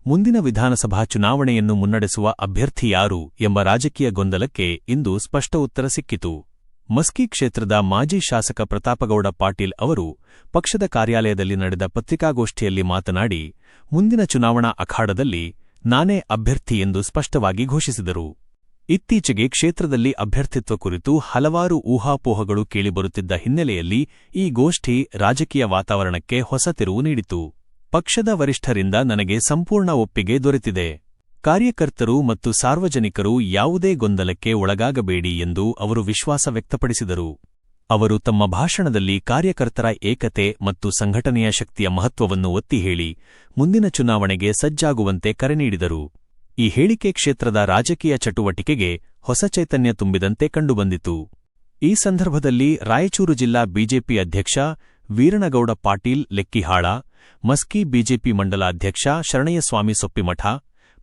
ಮುಂದಿನ ವಿಧಾನಸಭಾ ಚುನಾವಣೆಯನ್ನು ಮುನ್ನಡೆಸುವ ಅಭ್ಯರ್ಥಿ ಯಾರು ಎಂಬ ರಾಜಕೀಯ ಗೊಂದಲಕ್ಕೆ ಇಂದು ಸ್ಪಷ್ಟ ಉತ್ತರ ಸಿಕ್ಕಿತು. ಮಸ್ಕಿ ಕ್ಷೇತ್ರದ ಮಾಜಿ ಶಾಸಕ ಪ್ರತಾಪಗೌಡ ಪಾಟೀಲ್ ಅವರು ಪಕ್ಷದ ಕಾರ್ಯಾಲಯದಲ್ಲಿ ನಡೆದ ಪತ್ರಿಕಾಗೋಷ್ಠಿಯಲ್ಲಿ ಮಾತನಾಡಿ, ಮುಂದಿನ ಚುನಾವಣಾ ಅಖಾಡದಲ್ಲಿ ನಾನೇ ಅಭ್ಯರ್ಥಿ ಎಂದು ಸ್ಪಷ್ಟವಾಗಿ ಘೋಷಿಸಿದರು. ಇತ್ತೀಚೆಗೆ ಕ್ಷೇತ್ರದಲ್ಲಿ ಅಭ್ಯರ್ಥಿತ್ವ ಕುರಿತು ಹಲವಾರು ಊಹಾಪೋಹಗಳು ಕೇಳಿಬರುತ್ತಿದ್ದ ಹಿನ್ನೆಲೆಯಲ್ಲಿ ಈ ಗೋಷ್ಠಿ ರಾಜಕೀಯ ವಾತಾವರಣಕ್ಕೆ ಹೊಸ ತಿರುವು ನೀಡಿತು. ಪಕ್ಷದ ವರಿಷ್ಠರಿಂದ ನನಗೆ ಸಂಪೂರ್ಣ ಒಪ್ಪಿಗೆ ದೊರೆತಿದೆ. ಕಾರ್ಯಕರ್ತರು ಮತ್ತು ಸಾರ್ವಜನಿಕರು ಯಾವುದೇ ಗೊಂದಲಕ್ಕೆ ಒಳಗಾಗಬೇಡಿ ಎಂದು ಅವರು ವಿಶ್ವಾಸ ವ್ಯಕ್ತಪಡಿಸಿದರು. ಅವರು ತಮ್ಮ ಭಾಷಣದಲ್ಲಿ ಕಾರ್ಯಕರ್ತರ ಏಕತೆ ಮತ್ತು ಸಂಘಟನೆಯ ಶಕ್ತಿಯ ಮಹತ್ವವನ್ನು ಒತ್ತಿ ಹೇಳಿ, ಮುಂದಿನ ಚುನಾವಣೆಗೆ ಸಜ್ಜಾಗುವಂತೆ ಕರೆ ನೀಡಿದರು. ಈ ಹೇಳಿಕೆ ಕ್ಷೇತ್ರದ ರಾಜಕೀಯ ಚಟುವಟಿಕೆಗೆ ಹೊಸ ಚೈತನ್ಯ ತುಂಬಿದಂತೆ ಕಂಡುಬಂದಿತು. ಈ ಸಂದರ್ಭದಲ್ಲಿ ರಾಯಚೂರು ಜಿಲ್ಲಾ ಬಿಜೆಪಿ ಅಧ್ಯಕ್ಷ ವೀರಣಗೌಡ ಪಾಟೀಲ್ ಲೆಕ್ಕಿಹಾಳ, ಮಸ್ಕಿ ಬಿಜೆಪಿ ಮಂಡಲಾಧ್ಯಕ್ಷ ಶರಣಯ್ಯಸ್ವಾಮಿ ಸೊಪ್ಪಿಮಠ,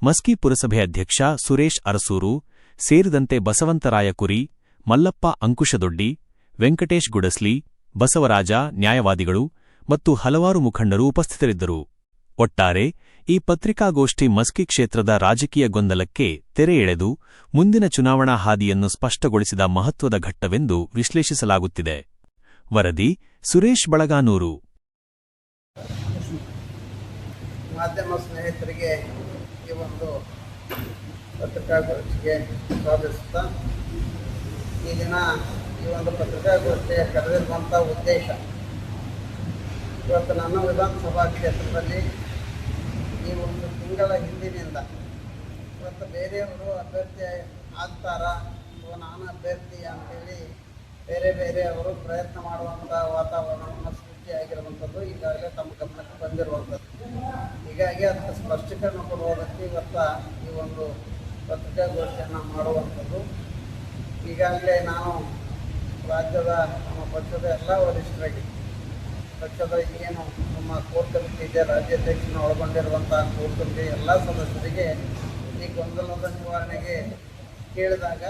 ಮಸ್ಕಿ ಪುರಸಭೆ ಅಧ್ಯಕ್ಷ ಸುರೇಶ್ ಅರಸೂರು ಸೇರಿದಂತೆ ಬಸವಂತರಾಯ ಕುರಿ, ಮಲ್ಲಪ್ಪ ಅಂಕುಶದೊಡ್ಡಿ, ವೆಂಕಟೇಶ್ ಗುಡಸ್ಲಿ, ಬಸವರಾಜ ನ್ಯಾಯವಾದಿಗಳು ಮತ್ತು ಹಲವಾರು ಮುಖಂಡರು ಉಪಸ್ಥಿತರಿದ್ದರು. ಒಟ್ಟಾರೆ ಈ ಪತ್ರಿಕಾಗೋಷ್ಠಿ ಮಸ್ಕಿ ಕ್ಷೇತ್ರದ ರಾಜಕೀಯ ಗೊಂದಲಕ್ಕೆ ತೆರೆ ಎಳೆದು ಮುಂದಿನ ಚುನಾವಣಾ ಹಾದಿಯನ್ನು ಸ್ಪಷ್ಟಗೊಳಿಸಿದ ಮಹತ್ವದ ಘಟ್ಟವೆಂದು ವಿಶ್ಲೇಷಿಸಲಾಗುತ್ತಿದೆ. ವರದಿ ಸುರೇಶ್ ಬಳಗಾನೂರು. ಮಾಧ್ಯಮ ಸ್ನೇಹಿತರಿಗೆ ಈ ಒಂದು ಪತ್ರಿಕಾಗೋಷ್ಠಿಗೆ ಸ್ವಾಗತಿಸುತ್ತಾ, ಈ ದಿನ ಈ ಒಂದು ಪತ್ರಿಕಾಗೋಷ್ಠಿಗೆ ಕರೆದಿರುವಂಥ ಉದ್ದೇಶ, ಇವತ್ತು ನನ್ನ ವಿಧಾನಸಭಾ ಕ್ಷೇತ್ರದಲ್ಲಿ ಈ ಒಂದು ತಿಂಗಳ ಹಿಂದಿನಿಂದ ಇವತ್ತು ಬೇರೆಯವರು ಅಭ್ಯರ್ಥಿ ಆಗ್ತಾರಾ ಅಥವಾ ನಾನು ಅಭ್ಯರ್ಥಿ ಅಂತೇಳಿ ಬೇರೆ ಅವರು ಪ್ರಯತ್ನ ಮಾಡುವಂಥ ವಾತಾವರಣವನ್ನು ಸೃಷ್ಟಿಯಾಗಿರುವಂಥದ್ದು ಈಗಾಗಲೇ ತಮ್ಮ ಗಮನಕ್ಕೆ ಬಂದಿರುವಂಥದ್ದು. ಹೀಗಾಗಿ ಅದಕ್ಕೆ ಸ್ಪಷ್ಟೀಕರಣ ಕೊಡುವುದಕ್ಕೆ ಇವತ್ತು ಈ ಒಂದು ಪತ್ರಿಕಾಗೋಷ್ಠಿಯನ್ನು ಮಾಡುವಂಥದ್ದು. ಈಗಾಗಲೇ ನಾನು ರಾಜ್ಯದ ನಮ್ಮ ಪಕ್ಷದ ಎಲ್ಲ ವರಿಷ್ಠರಿಗೆ, ಪಕ್ಷದ ಏನು ನಮ್ಮ ಕೋರ್ ಕಮಿಟಿ ಇದೆ, ರಾಜ್ಯಾಧ್ಯಕ್ಷನ ಒಳಗೊಂಡಿರುವಂಥ ಕೋರ್ ಕಮಿಟಿ ಎಲ್ಲ ಸದಸ್ಯರಿಗೆ ಈ ಗೊಂದಲದ ನಿವಾರಣೆಗೆ ಕೇಳಿದಾಗ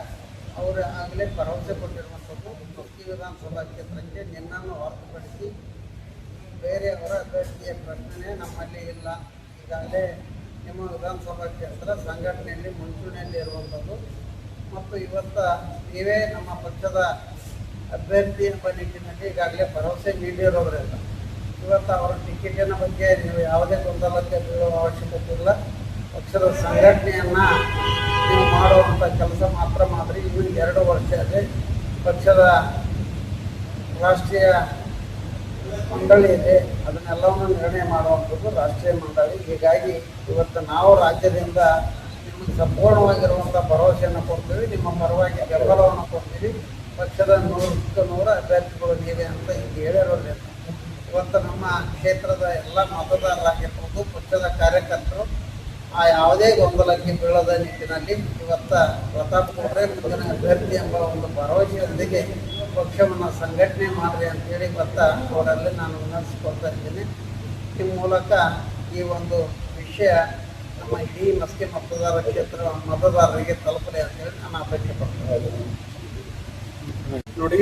ಅವರು ಆಗಲೇ ಭರವಸೆ ಕೊಟ್ಟಿರುವಂಥದ್ದು, ಮಸ್ಕಿ ವಿಧಾನಸಭಾ ಕ್ಷೇತ್ರಕ್ಕೆ ನಿನ್ನನ್ನು ಹೊರತುಪಡಿಸಿ ಬೇರೆಯವರ ಅಭ್ಯರ್ಥಿಯ ಪ್ರಶ್ನೆ ನಮ್ಮಲ್ಲಿ ಇಲ್ಲ. ಈಗಾಗಲೇ ನಿಮ್ಮ ವಿಧಾನಸಭಾ ಕ್ಷೇತ್ರ ಸಂಘಟನೆಯಲ್ಲಿ ಮುಂಚೂಣಿಯಲ್ಲಿ ಇರುವಂಥದ್ದು ಮತ್ತು ಇವತ್ತು ನೀವೇ ನಮ್ಮ ಪಕ್ಷದ ಅಭ್ಯರ್ಥಿ ಎಂಬ ನಿಟ್ಟಿನಲ್ಲಿ ಈಗಾಗಲೇ ಭರವಸೆ ನೀಡಿರೋದ್ರಿಂದ ಇವತ್ತು ಅವರ ಟಿಕೆಟಿನ ಬಗ್ಗೆ ನೀವು ಯಾವುದೇ ಗೊಂದಲಕ್ಕೆ ಬೀಳುವ ಅವಶ್ಯಕತೆ ಇಲ್ಲ. ಪಕ್ಷದ ಸಂಘಟನೆಯನ್ನು ನೀವು ಮಾಡುವಂಥ ಕೆಲಸ ಮಾತ್ರ ಮಾಡಿರಿ. ಇನ್ನೂ 2 ವರ್ಷದಲ್ಲಿ ಪಕ್ಷದ ರಾಷ್ಟ್ರೀಯ ಮಂಡಳಿ ಇದೆ, ಅದನ್ನೆಲ್ಲವನ್ನು ನಿರ್ಣಯ ಮಾಡುವಂಥದ್ದು ರಾಷ್ಟ್ರೀಯ ಮಂಡಳಿ. ಹೀಗಾಗಿ ಇವತ್ತು ನಾವು ರಾಜ್ಯದಿಂದ ನಿಮಗೆ ಸಂಪೂರ್ಣವಾಗಿರುವಂಥ ಭರವಸೆಯನ್ನು ಕೊಡ್ತೀವಿ, ನಿಮ್ಮ ಪರವಾಗಿ ಬೆಂಬಲವನ್ನು ಕೊಡ್ತೀವಿ. ಪಕ್ಷದ 100% ಅಭ್ಯರ್ಥಿಗಳು ನೀವೇ ಅಂತ ಈಗ ಹೇಳಿರೋದ್ರಿಂದ ಇವತ್ತು ನಮ್ಮ ಕ್ಷೇತ್ರದ ಎಲ್ಲ ಮತದಾರರಾಗಿರ್ಬೋದು, ಪಕ್ಷದ ಕಾರ್ಯಕರ್ತರು ಆ ಯಾವುದೇ ಗೊಂದಲಕ್ಕೆ ಬೀಳದ ನಿಟ್ಟಿನಲ್ಲಿ ಇವತ್ತು ಪ್ರತಾಪ್ ಗೌಡ್ರೆ ಮುಂದಿನ ಅಭ್ಯರ್ಥಿ ಎಂಬ ಒಂದು ಭರವಸೆಯೊಂದಿಗೆ ಪಕ್ಷವನ್ನು ಸಂಘಟನೆ ಮಾಡಿರಿ ಅಂತೇಳಿ ಇವತ್ತು ಅವರಲ್ಲಿ ನಾನು ವಿನಂತಿಸ್ಕೊಳ್ತಾ ಇದ್ದೀನಿ. ಈ ಮೂಲಕ ಈ ಒಂದು ವಿಷಯ ನಮ್ಮ ಇಡೀ ಮಸ್ಕಿ ಮತದಾರರಿಗೆ ತಲುಪಲಿ ಅಂತೇಳಿ ನಾನು ಅಪೇಕ್ಷೆ ಪಡ್ತಾ ಇದ್ದೀನಿ. ನೋಡಿ,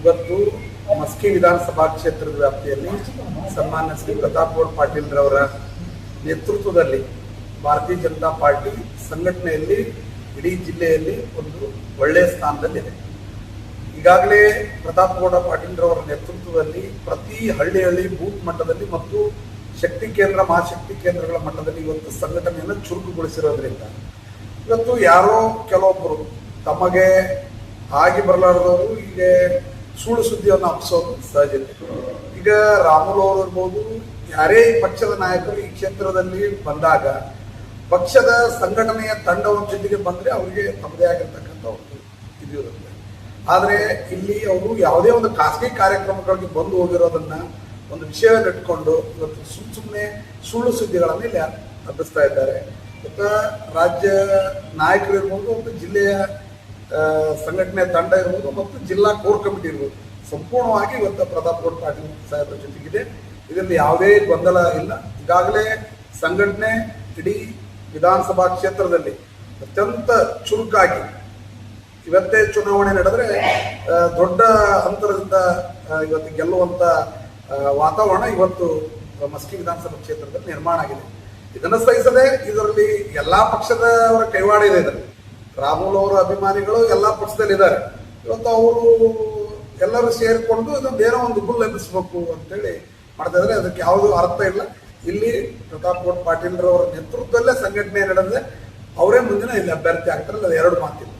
ಇವತ್ತು ಮಸ್ಕಿ ವಿಧಾನಸಭಾ ಕ್ಷೇತ್ರದ ವ್ಯಾಪ್ತಿಯಲ್ಲಿ ಸನ್ಮಾನ್ಯ ಶ್ರೀ ಪ್ರತಾಪಗೌಡ ಪಾಟೀಲ್ರವರ ನೇತೃತ್ವದಲ್ಲಿ ಭಾರತೀಯ ಜನತಾ ಪಾರ್ಟಿ ಸಂಘಟನೆಯಲ್ಲಿ ಇಡೀ ಜಿಲ್ಲೆಯಲ್ಲಿ ಒಂದು ಒಳ್ಳೆಯ ಸ್ಥಾನದಲ್ಲಿದೆ. ಈಗಾಗಲೇ ಪ್ರತಾಪಗೌಡ ಪಾಟೀಲ್ರವರ ನೇತೃತ್ವದಲ್ಲಿ ಪ್ರತಿ ಹಳ್ಳಿ ಬೂತ್ ಮಟ್ಟದಲ್ಲಿ ಮತ್ತು ಶಕ್ತಿ ಕೇಂದ್ರ ಮಹಾಶಕ್ತಿ ಕೇಂದ್ರಗಳ ಮಟ್ಟದಲ್ಲಿ ಇವತ್ತು ಸಂಘಟನೆಯನ್ನು ಚುರುಕುಗೊಳಿಸಿರೋದ್ರಿಂದ ಇವತ್ತು ಯಾರೋ ಕೆಲವೊಬ್ಬರು ತಮಗೆ ಆಗಿ ಬರಲಾರದವರು ಈಗ ಸುಳ್ಳು ಸುದ್ದಿಯನ್ನು ಹಬ್ಬಿಸೋದು ಸಹಜತೆ. ಈಗ ರಾಮುಲು ಅವರು ಇರ್ಬೋದು, ಯಾರೇ ಪಕ್ಷದ ನಾಯಕರು ಈ ಕ್ಷೇತ್ರದಲ್ಲಿ ಬಂದಾಗ ಪಕ್ಷದ ಸಂಘಟನೆಯ ತಂಡದ ಜೊತೆಗೆ ಬಂದರೆ ಅವರಿಗೆ ತಮ್ಮದೇ ಆಗಿರ್ತಕ್ಕಂಥ ಒಂದು ಇದು ಇರುತ್ತೆ. ಆದರೆ ಇಲ್ಲಿ ಅವರು ಯಾವುದೇ ಒಂದು ಖಾಸಗಿ ಕಾರ್ಯಕ್ರಮಗಳಿಗೆ ಬಂದು ಹೋಗಿರೋದನ್ನ ಒಂದು ವಿಷಯವನ್ನು ಇಟ್ಕೊಂಡು ಇವತ್ತು ಸುಮ್ಮನೆ ಸುಳ್ಳು ಸುದ್ದಿಗಳನ್ನು ಇಲ್ಲಿ ಹಬ್ಬಿಸ್ತಾ ಇದ್ದಾರೆ. ಇವತ್ತು ರಾಜ್ಯ ನಾಯಕರು ಇರ್ಬೋದು, ಒಂದು ಜಿಲ್ಲೆಯ ಸಂಘಟನೆ ತಂಡ ಇರ್ಬೋದು ಮತ್ತು ಜಿಲ್ಲಾ ಕೋರ್ ಕಮಿಟಿ ಇರ್ಬೋದು, ಸಂಪೂರ್ಣವಾಗಿ ಇವತ್ತು ಪ್ರತಾಪಗೌಡ ಪಾಟೀಲ್ ಸಾಹೇಬರ ಜೊತೆಗಿದೆ. ಇದರಲ್ಲಿ ಯಾವುದೇ ಗೊಂದಲ ಇಲ್ಲ. ಈಗಾಗಲೇ ಸಂಘಟನೆ ಇಡೀ ವಿಧಾನಸಭಾ ಕ್ಷೇತ್ರದಲ್ಲಿ ಅತ್ಯಂತ ಚುರುಕಾಗಿ ಇವತ್ತೇ ಚುನಾವಣೆ ನಡೆದ್ರೆ ದೊಡ್ಡ ಅಂತರದಿಂದ ಇವತ್ತು ಗೆಲ್ಲುವಂತ ವಾತಾವರಣ ಇವತ್ತು ಮಸ್ಕಿ ವಿಧಾನಸಭಾ ಕ್ಷೇತ್ರದಲ್ಲಿ ನಿರ್ಮಾಣ ಆಗಿದೆ. ಇದನ್ನು ಸಹಿಸದೆ ಇದರಲ್ಲಿ ಎಲ್ಲಾ ಪಕ್ಷದವರ ಕೈವಾಡ ಇದೆ. ಇದರಲ್ಲಿ ರಾಹುಲ್ ಅವರ ಅಭಿಮಾನಿಗಳು ಎಲ್ಲಾ ಪಕ್ಷದಲ್ಲಿ ಇದ್ದಾರೆ. ಇವತ್ತು ಅವರು ಎಲ್ಲರೂ ಸೇರಿಕೊಂಡು ಇದೊಂದೇನೋ ಒಂದು ಗುಲ್ ಎಬ್ಬಿಸ್ಬೇಕು ಅಂತೇಳಿ ಮಾಡ್ತಾ ಇದ್ದಾರೆ. ಅದಕ್ಕೆ ಯಾವುದೂ ಅರ್ಥ ಇಲ್ಲ. ಇಲ್ಲಿ ಪ್ರತಾಪ್ ಗೌಡ ಪಾಟೀಲ್ ರವರ ನೇತೃತ್ವದಲ್ಲೇ ಸಂಘಟನೆ ನಡೆದಿದೆ. ಅವರೇ ಮುಂದಿನ ಇಲ್ಲಿ ಅಭ್ಯರ್ಥಿ ಆಗ್ತಾರೆ. ಅದು ಎರಡು ಮಾತಿಲ್ಲ.